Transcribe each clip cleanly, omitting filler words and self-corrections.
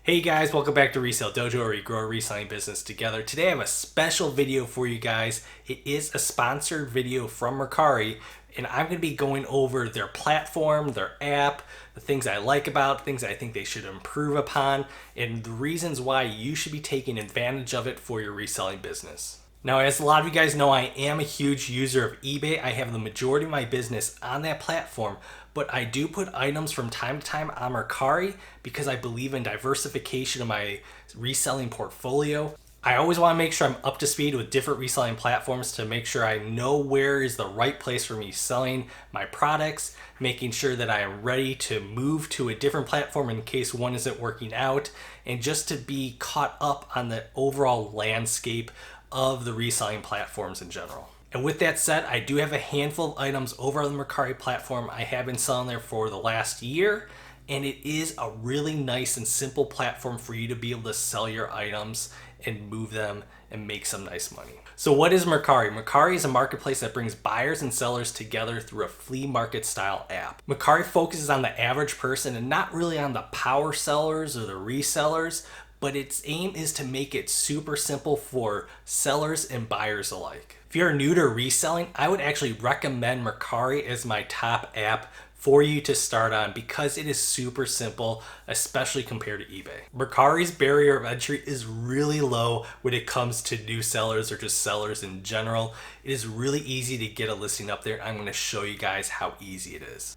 Hey guys, welcome back to Resale Dojo, where we grow a reselling business together. Today I have a special video for you guys. It is a sponsored video from Mercari, and I'm going to be going over their platform, their app, the things I like about it, things I think they should improve upon, and the reasons why you should be taking advantage of it for your reselling business. Now, as a lot of you guys know, I am a huge user of eBay. I have the majority of my business on that platform, but I do put items from time to time on Mercari because I believe in diversification of my reselling portfolio. I always want to make sure I'm up to speed with different reselling platforms to make sure I know where is the right place for me selling my products, making sure that I am ready to move to a different platform in case one isn't working out, and just to be caught up on the overall landscape of the reselling platforms in general. And with that said, I do have a handful of items over on the Mercari platform. I have been selling there for the last year, and it is a really nice and simple platform for you to be able to sell your items and move them and make some nice money. So what is Mercari? Mercari is a marketplace that brings buyers and sellers together through a flea market style app. Mercari focuses on the average person and not really on the power sellers or the resellers, but its aim is to make it super simple for sellers and buyers alike. If you're new to reselling, I would actually recommend Mercari as my top app for you to start on because it is super simple, especially compared to eBay. Mercari's barrier of entry is really low when it comes to new sellers or just sellers in general. It is really easy to get a listing up there. I'm going to show you guys how easy it is.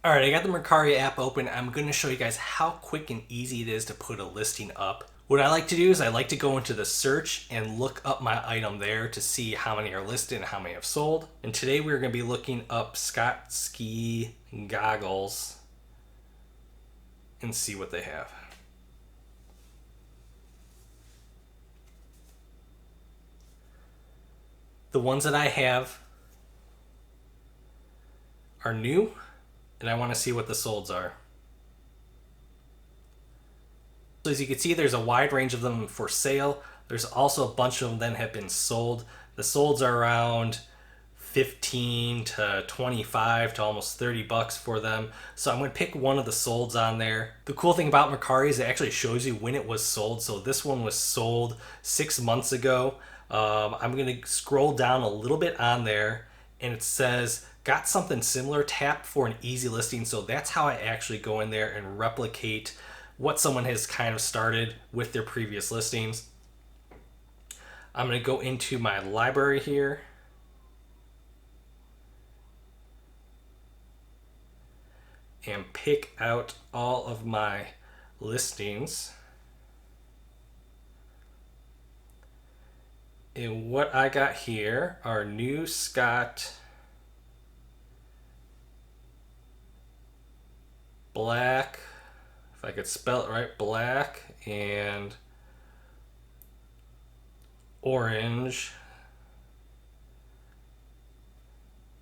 Alright, I got the Mercari app open. I'm going to show you guys how quick and easy it is to put a listing up. What I like to do is I like to go into the search and look up my item there to see how many are listed and how many have sold. And today we're going to be looking up Scott ski goggles and see what they have. The ones that I have are new, and I want to see what the solds are. So as you can see, there's a wide range of them for sale. There's also a bunch of them that have been sold. The solds are around 15 to 25 to almost 30 bucks for them. So I'm going to pick one of the solds on there. The cool thing about Mercari is it actually shows you when it was sold. So this one was sold 6 months ago. I'm going to scroll down a little bit on there, and it says got something similar, tap for an easy listing. So that's how I actually go in there and replicate what someone has kind of started with their previous listings. I'm going to go into my library here. And pick out all of my listings. And what I got here are new Scott black, if I could spell it right, black and orange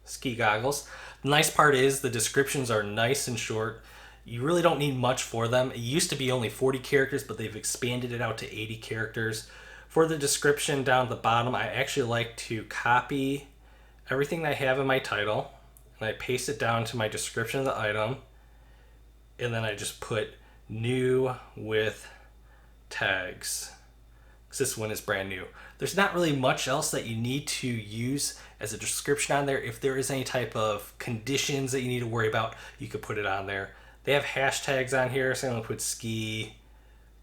ski goggles. The nice part is the descriptions are nice and short. You really don't need much for them. It used to be only 40 characters, but they've expanded it out to 80 characters. For the description down at the bottom, I actually like to copy everything I have in my title, and I paste it down to my description of the item, and then I just put new with tags, because this one is brand new. There's not really much else that you need to use as a description on there. If there is any type of conditions that you need to worry about, you could put it on there. They have hashtags on here, so I'm going to put ski,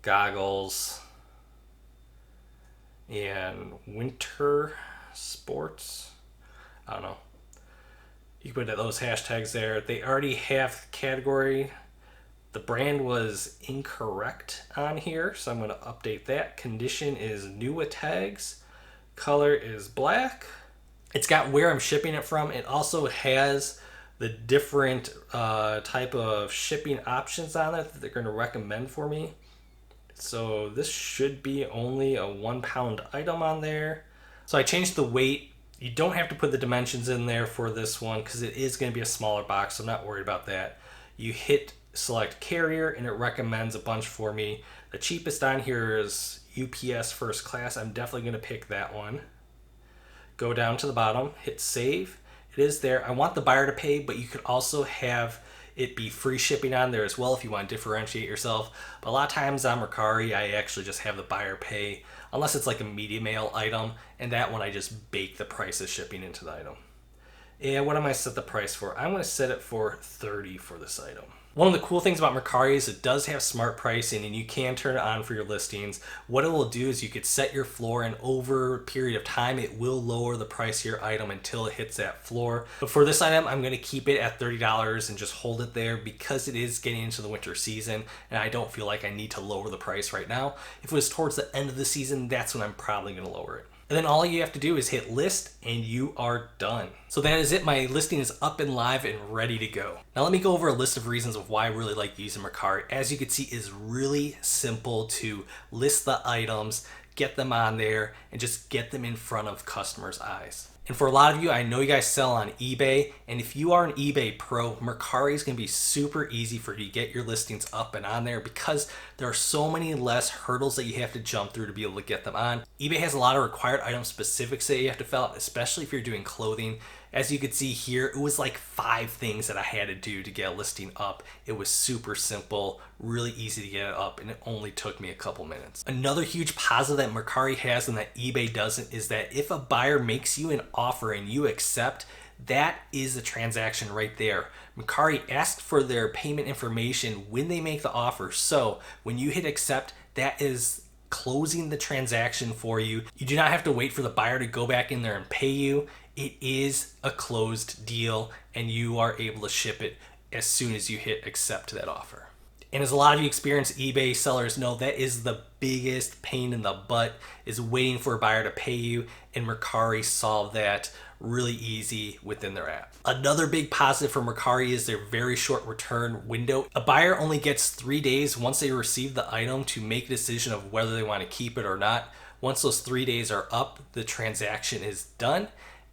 goggles, and winter sports. I don't know. You can put those hashtags there. They already have category. The brand was incorrect on here, so I'm going to update that. Condition is new with tags. Color is black. It's got where I'm shipping it from. It also has the different type of shipping options on it that they're going to recommend for me. So this should be only a 1 pound item on there. So I changed the weight. You don't have to put the dimensions in there for this one because it is going to be a smaller box, so I'm not worried about that. You hit select carrier and it recommends a bunch for me. The cheapest on here is UPS first class. I'm definitely going to pick that one. Go down to the bottom, hit save. It is there. I want the buyer to pay, but you could also have it be free shipping on there as well if you want to differentiate yourself. But a lot of times on Mercari, I actually just have the buyer pay, unless it's like a media mail item, and that one I just bake the price of shipping into the item. And what am I set the price for? I'm going to set it for $30 for this item. One of the cool things about Mercari is it does have smart pricing, and you can turn it on for your listings. What it will do is you could set your floor, and over a period of time it will lower the price of your item until it hits that floor. But for this item, I'm going to keep it at $30 and just hold it there because it is getting into the winter season and I don't feel like I need to lower the price right now. If it was towards the end of the season, that's when I'm probably going to lower it. And then all you have to do is hit list and you are done. So that is it. My listing is up and live and ready to go. Now let me go over a list of reasons of why I really like using Mercari. As you can see, it's really simple to list the items, get them on there, and just get them in front of customers' eyes. And for a lot of you, I know you guys sell on eBay, and if you are an eBay pro, Mercari is going to be super easy for you to get your listings up and on there because there are so many less hurdles that you have to jump through to be able to get them on. eBay has a lot of required item specifics that you have to fill out, especially if you're doing clothing. As you can see here, it was like 5 things that I had to do to get a listing up. It was super simple, really easy to get it up, and it only took me a couple minutes. Another huge positive that Mercari has and that eBay doesn't is that if a buyer makes you an offer and you accept, that is a transaction right there. Mercari asks for their payment information when they make the offer. So when you hit accept, that is closing the transaction for you. You do not have to wait for the buyer to go back in there and pay you. It is a closed deal and you are able to ship it as soon as you hit accept that offer. And as a lot of you experienced eBay sellers know, that is the biggest pain in the butt, is waiting for a buyer to pay you, and Mercari solved that really easy within their app. Another big positive for Mercari is their very short return window. A buyer only gets 3 days once they receive the item to make a decision of whether they want to keep it or not. Once those 3 days are up, the transaction is done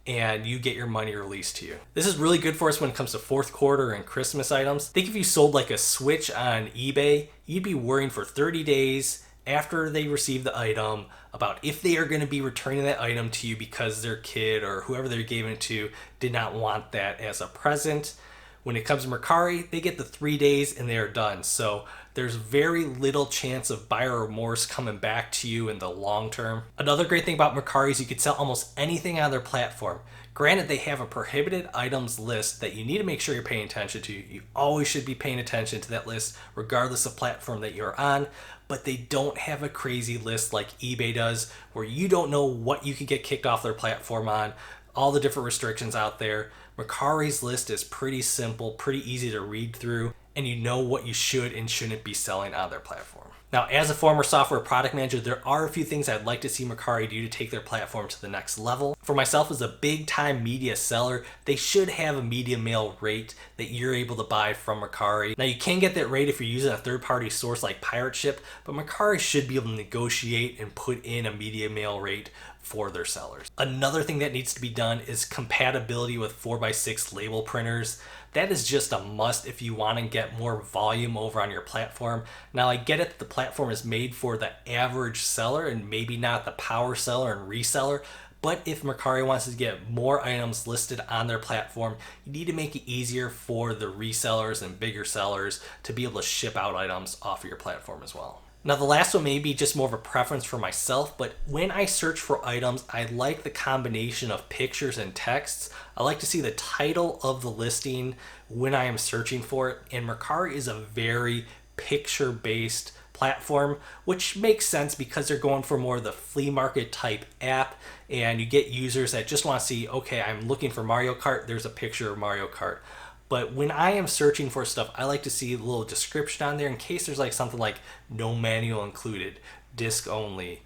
and you get your money released to you. This is really good for us when it comes to fourth quarter and Christmas items. Think if you sold like a Switch on eBay, you'd be worrying for 30 days after they receive the item about if they are going to be returning that item to you because their kid or whoever they gave it to did not want that as a present. When it comes to Mercari, they get the 3 days and they are done. So there's very little chance of buyer remorse coming back to you in the long term. Another great thing about Mercari is you can sell almost anything on their platform. Granted, they have a prohibited items list that you need to make sure you're paying attention to. You always should be paying attention to that list regardless of platform that you're on, but they don't have a crazy list like eBay does where you don't know what you could get kicked off their platform on, all the different restrictions out there. Mercari's list is pretty simple, pretty easy to read through, and you know what you should and shouldn't be selling on their platform. Now, as a former software product manager, there are a few things I'd like to see Mercari do to take their platform to the next level. For myself as a big time media seller, they should have a media mail rate that you're able to buy from Mercari. Now, you can get that rate if you're using a third-party source like Pirate Ship, but Mercari should be able to negotiate and put in a media mail rate for their sellers. Another thing that needs to be done is compatibility with 4x6 label printers. That is just a must if you want to get more volume over on your platform. Now, I get it that the platform is made for the average seller and maybe not the power seller and reseller, but if Mercari wants to get more items listed on their platform, you need to make it easier for the resellers and bigger sellers to be able to ship out items off of your platform as well. Now, the last one may be just more of a preference for myself, but when I search for items, I like the combination of pictures and texts. I like to see the title of the listing when I am searching for it, and Mercari is a very picture-based platform, which makes sense because they're going for more of the flea market type app, and you get users that just want to see, okay, I'm looking for Mario Kart, there's a picture of Mario Kart. But when I am searching for stuff, I like to see a little description on there in case there's like something like no manual included, disc only,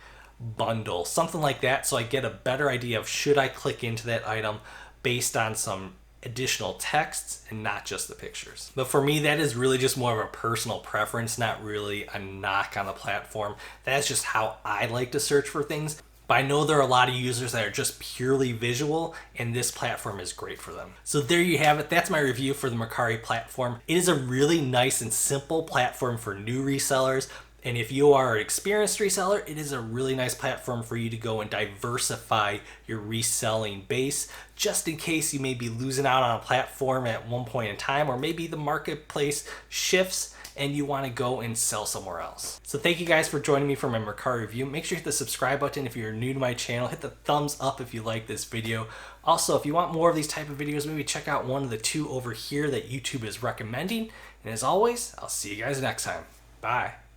bundle, something like that, so I get a better idea of should I click into that item based on some additional texts and not just the pictures. But for me, that is really just more of a personal preference, not really a knock on the platform. That's just how I like to search for things. But I know there are a lot of users that are just purely visual, and this platform is great for them. So there you have it. That's my review for the Mercari platform. It is a really nice and simple platform for new resellers, And if you are an experienced reseller, it is a really nice platform for you to go and diversify your reselling base, just in case you may be losing out on a platform at one point in time, or maybe the marketplace shifts and you want to go and sell somewhere else. So thank you guys for joining me for my Mercari review. Make sure you hit the subscribe button if you're new to my channel. Hit the thumbs up if you like this video. Also, if you want more of these type of videos, maybe check out one of the two over here that YouTube is recommending. And as always, I'll see you guys next time. Bye.